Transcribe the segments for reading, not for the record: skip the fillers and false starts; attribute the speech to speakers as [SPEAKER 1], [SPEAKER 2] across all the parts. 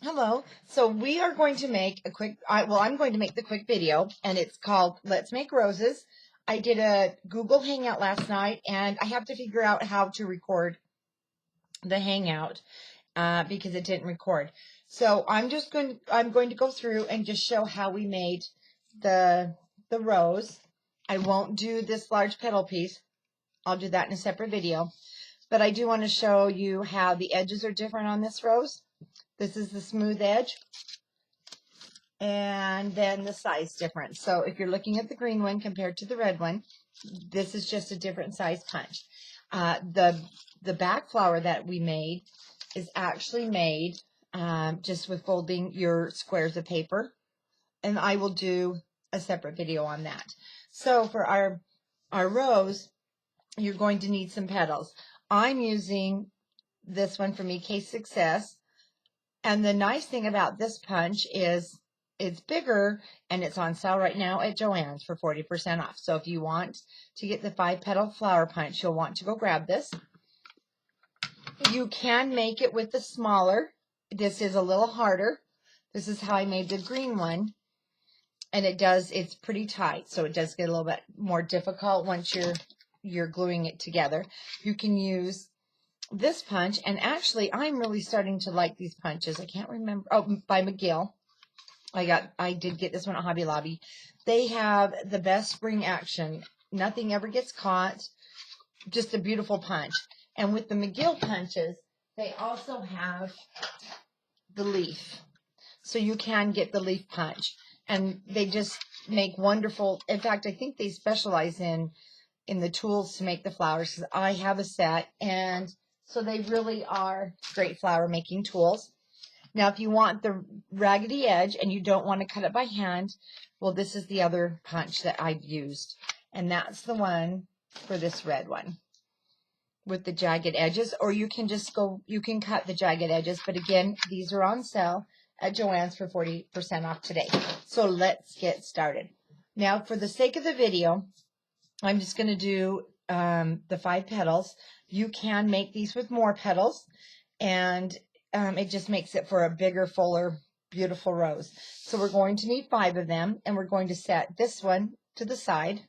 [SPEAKER 1] Hello. So we are going to make a quick, I'm going to make the quick video, and it's called Let's Make Roses. I did a Google Hangout last night, and I have to figure out how to record the Hangout because it didn't record. So I'm going to go through and just show how we made the rose. I won't do this large petal piece. I'll do that in a separate video. But I do want to show you how the edges are different on this rose. This is the smooth edge, and then the size difference. So if you're looking at the green one compared to the red one, this is just a different size punch. The back flower that we made is actually made just with folding your squares of paper, and I will do a separate video on that. So for our rose, you're going to need some petals. I'm using this one from EK Success. And the nice thing about this punch is it's bigger and it's on sale right now at Joann's for 40% off. So if you want to get the 5-petal flower punch, you'll want to go grab this. You can make it with the smaller. This is a little harder. This is how I made the green one. And it's pretty tight, so it does get a little bit more difficult once you're gluing it together. You can use this punch, and actually I'm really starting to like these punches. I can't remember. Oh, by McGill. I did get this one at Hobby Lobby. They have the best spring action. Nothing ever gets caught. Just a beautiful punch. And with the McGill punches, they also have the leaf. So you can get the leaf punch. And they just make wonderful. In fact, I think they specialize in the tools to make the flowers, because I have a set, and so they really are great flower making tools. Now, if you want the raggedy edge and you don't want to cut it by hand, well, this is the other punch that I've used. And that's the one for this red one with the jagged edges. Or you can you can cut the jagged edges. But again, these are on sale at Joann's for 40% off today. So let's get started. Now, for the sake of the video, I'm just going to do the 5 petals. You can make these with more petals, and it just makes it for a bigger, fuller, beautiful rose. So we're going to need 5 of them, and we're going to set this one to the side.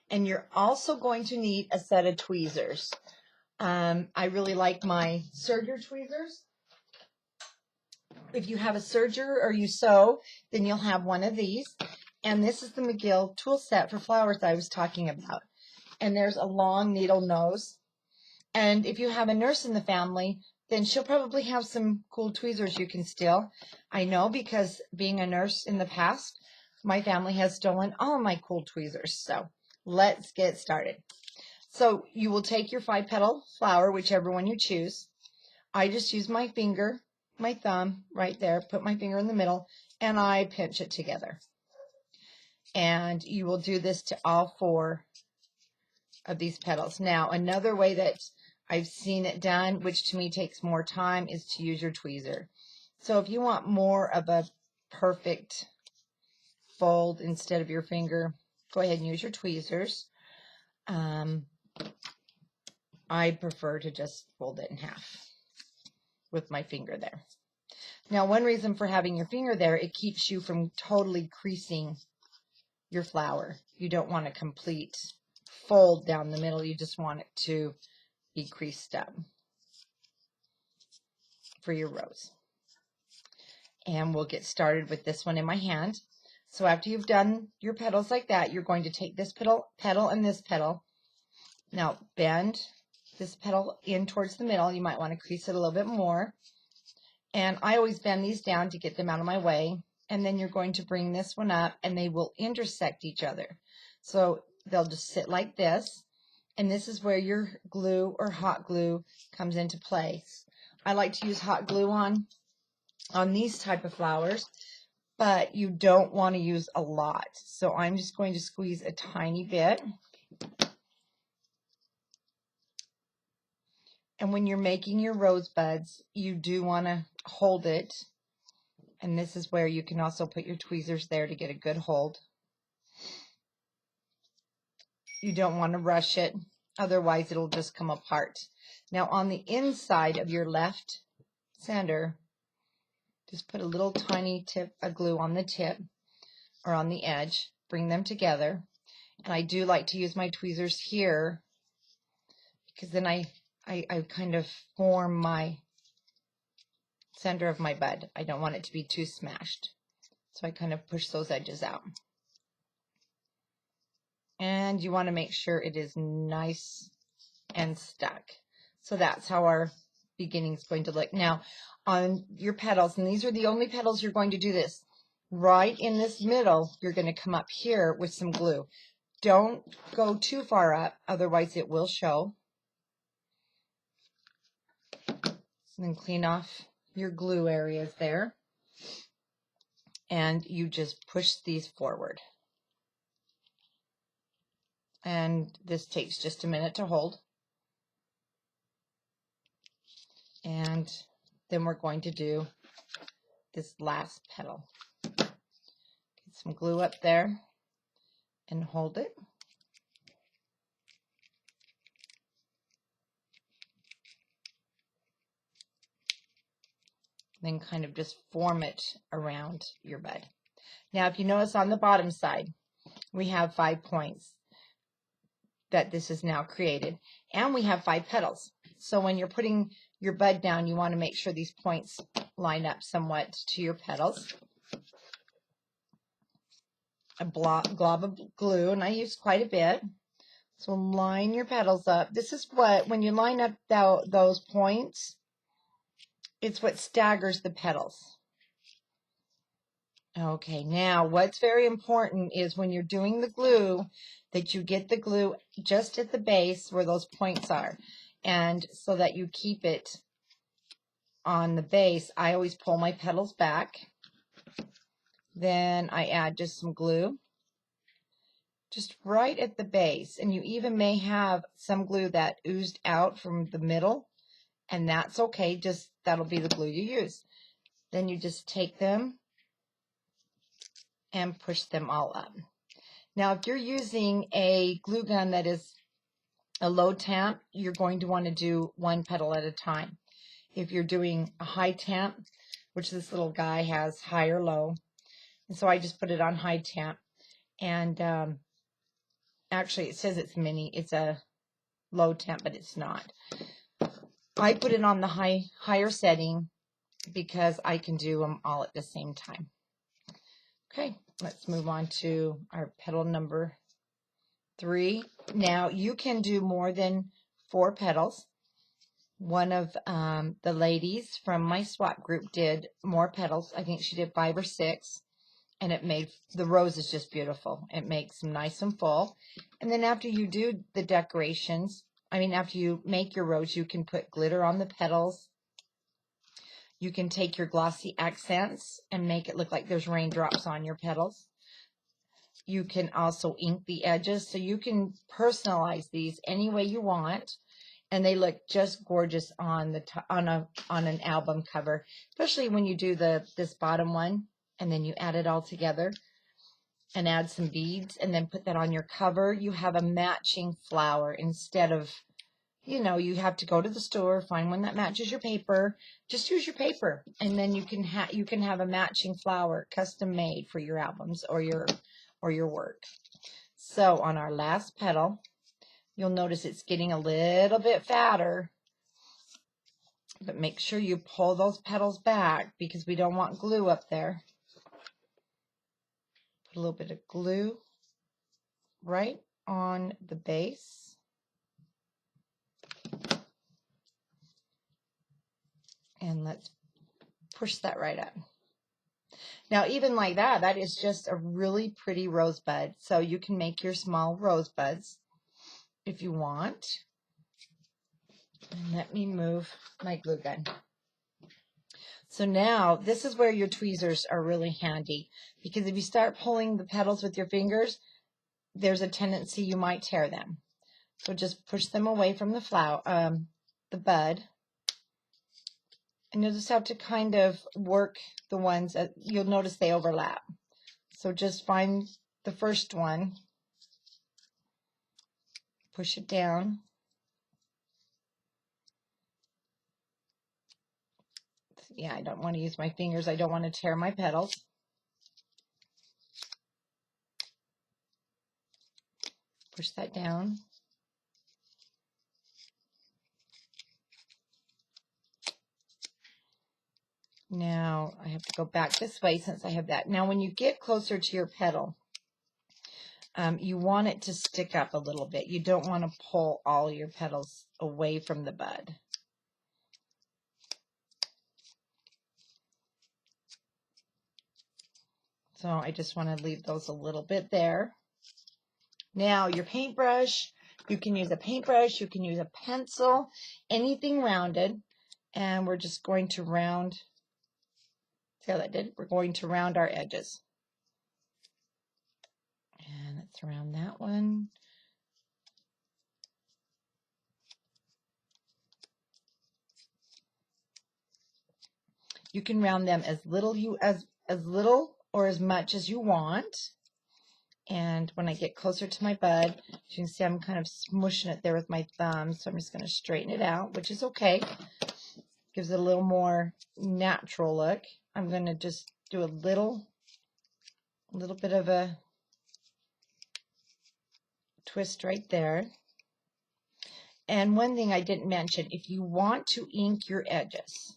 [SPEAKER 1] And you're also going to need a set of tweezers. I really like my serger tweezers. If you have a serger or you sew, then you'll have one of these. And this is the McGill tool set for flowers I was talking about. And there's a long needle nose. And if you have a nurse in the family, then she'll probably have some cool tweezers you can steal. I know, because being a nurse in the past, my family has stolen all my cool tweezers. So let's get started. So you will take your 5-petal flower, whichever one you choose. I just use my finger, my thumb right there, put my finger in the middle, and I pinch it together. And you will do this to all 4 of these petals. Now, another way that I've seen it done, which to me takes more time, is to use your tweezer. So if you want more of a perfect fold instead of your finger, go ahead and use your tweezers. I prefer to just fold it in half with my finger there. Now, one reason for having your finger there, it keeps you from totally creasing your flower. You don't want a complete fold down the middle. You just want it to be creased up for your rose. And we'll get started with this one in my hand. So after you've done your petals like that, you're going to take this petal and this petal. Now bend this petal in towards the middle. You might want to crease it a little bit more. And I always bend these down to get them out of my way. And then you're going to bring this one up, and they will intersect each other. So they'll just sit like this. And this is where your glue or hot glue comes into place. I like to use hot glue on these type of flowers, but you don't want to use a lot. So I'm just going to squeeze a tiny bit. And when you're making your rosebuds, you do want to hold it. And this is where you can also put your tweezers there to get a good hold. You don't want to rush it, otherwise it'll just come apart. Now on the inside of your left center, Just put a little tiny tip of glue on the tip or on the edge, bring them together. And I do like to use my tweezers here because then I kind of form my center of my bud. I don't want it to be too smashed. So I kind of push those edges out. And you want to make sure it is nice and stuck. So that's how our beginning is going to look. Now, on your petals, and these are the only petals you're going to do this, right in this middle, you're going to come up here with some glue. Don't go too far up, otherwise it will show. And then clean off your glue areas there. And you just push these forward. And this takes just a minute to hold. And then we're going to do this last petal. Get some glue up there and hold it. Then kind of just form it around your bud. Now, if you notice on the bottom side, we have 5 points that this is now created. And we have 5 petals. So when you're putting your bud down, you want to make sure these points line up somewhat to your petals. A glob of glue, and I use quite a bit. So line your petals up. This is what, when you line up those points, it's what staggers the petals. Okay, now what's very important is when you're doing the glue, that you get the glue just at the base where those points are. And so that you keep it on the base, I always pull my petals back. Then I add just some glue, just right at the base. And you even may have some glue that oozed out from the middle, and that's okay, just that'll be the glue you use. Then you just take them and push them all up. Now, if you're using a glue gun that is a low temp, you're going to want to do 1 petal at a time. If you're doing a high temp, which this little guy has high or low, and so I just put it on high temp. And actually, it says it's mini. It's a low temp, but it's not. I put it on the higher setting because I can do them all at the same time. Okay, let's move on to our petal number 3. Now, you can do more than 4 petals. One of the ladies from my swap group did more petals. I think she did 5 or 6. And it made, the rose is just beautiful. It makes them nice and full. And then after you do the decorations, after you make your rose, you can put glitter on the petals. You can take your glossy accents and make it look like there's raindrops on your petals. You can also ink the edges, so you can personalize these any way you want. And they look just gorgeous on an album cover, especially when you do this bottom one. And then you add it all together and add some beads and then put that on your cover. You have a matching flower instead of, you have to go to the store, find one that matches your paper. Just use your paper, and then you can have a matching flower custom made for your albums or your work. So on our last petal, you'll notice it's getting a little bit fatter. But make sure you pull those petals back because we don't want glue up there. A little bit of glue right on the base. And let's push that right up. Now, even like that, that is just a really pretty rosebud. So you can make your small rosebuds if you want. And let me move my glue gun. So now, this is where your tweezers are really handy. Because if you start pulling the petals with your fingers, there's a tendency you might tear them. So just push them away from the flower, the bud. And you'll just have to kind of work the ones that you'll notice they overlap. So just find the first one, push it down. yeah, I don't want to use my fingers. I don't want to tear my petals. Push that down. Now I have to go back this way since I have that. Now when you get closer to your petal, you want it to stick up a little bit. You don't want to pull all your petals away from the bud. So I just want to leave those a little bit there. Now your paintbrush, you can use a paintbrush, you can use a pencil, anything rounded. And we're just going to round, see how that did? We're going to round our edges. And let's round that one. You can round them as little or as much as you want. And when I get closer to my bud, you can see I'm kind of smushing it there with my thumb. So I'm just going to straighten it out, which is okay. Gives it a little more natural look. I'm going to just do a little bit of a twist right there. And one thing I didn't mention, if you want to ink your edges,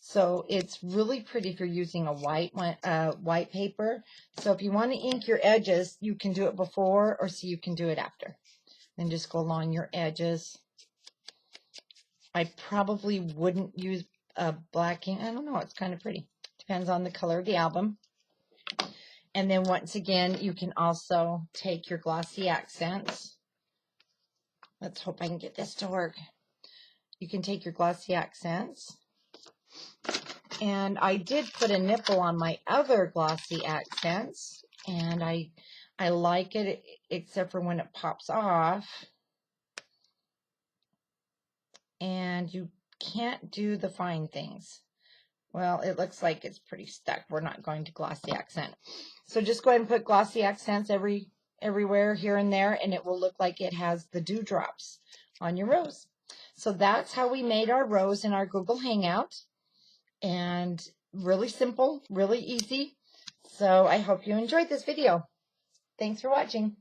[SPEAKER 1] so it's really pretty if you're using a white paper. So if you want to ink your edges, you can do it before, or so you can do it after. Then just go along your edges. I probably wouldn't use a black ink. I don't know. It's kind of pretty. Depends on the color of the album. And then once again, you can also take your glossy accents. Let's hope I can get this to work. You can take your glossy accents. And I did put a nipple on my other glossy accents, and I like it, except for when it pops off. And you can't do the fine things. Well, it looks like it's pretty stuck. We're not going to glossy accent. So just go ahead and put glossy accents everywhere here and there, and it will look like it has the dewdrops on your rose. So that's how we made our rose in our Google Hangout. And really simple, really easy. So I hope you enjoyed this video. Thanks for watching.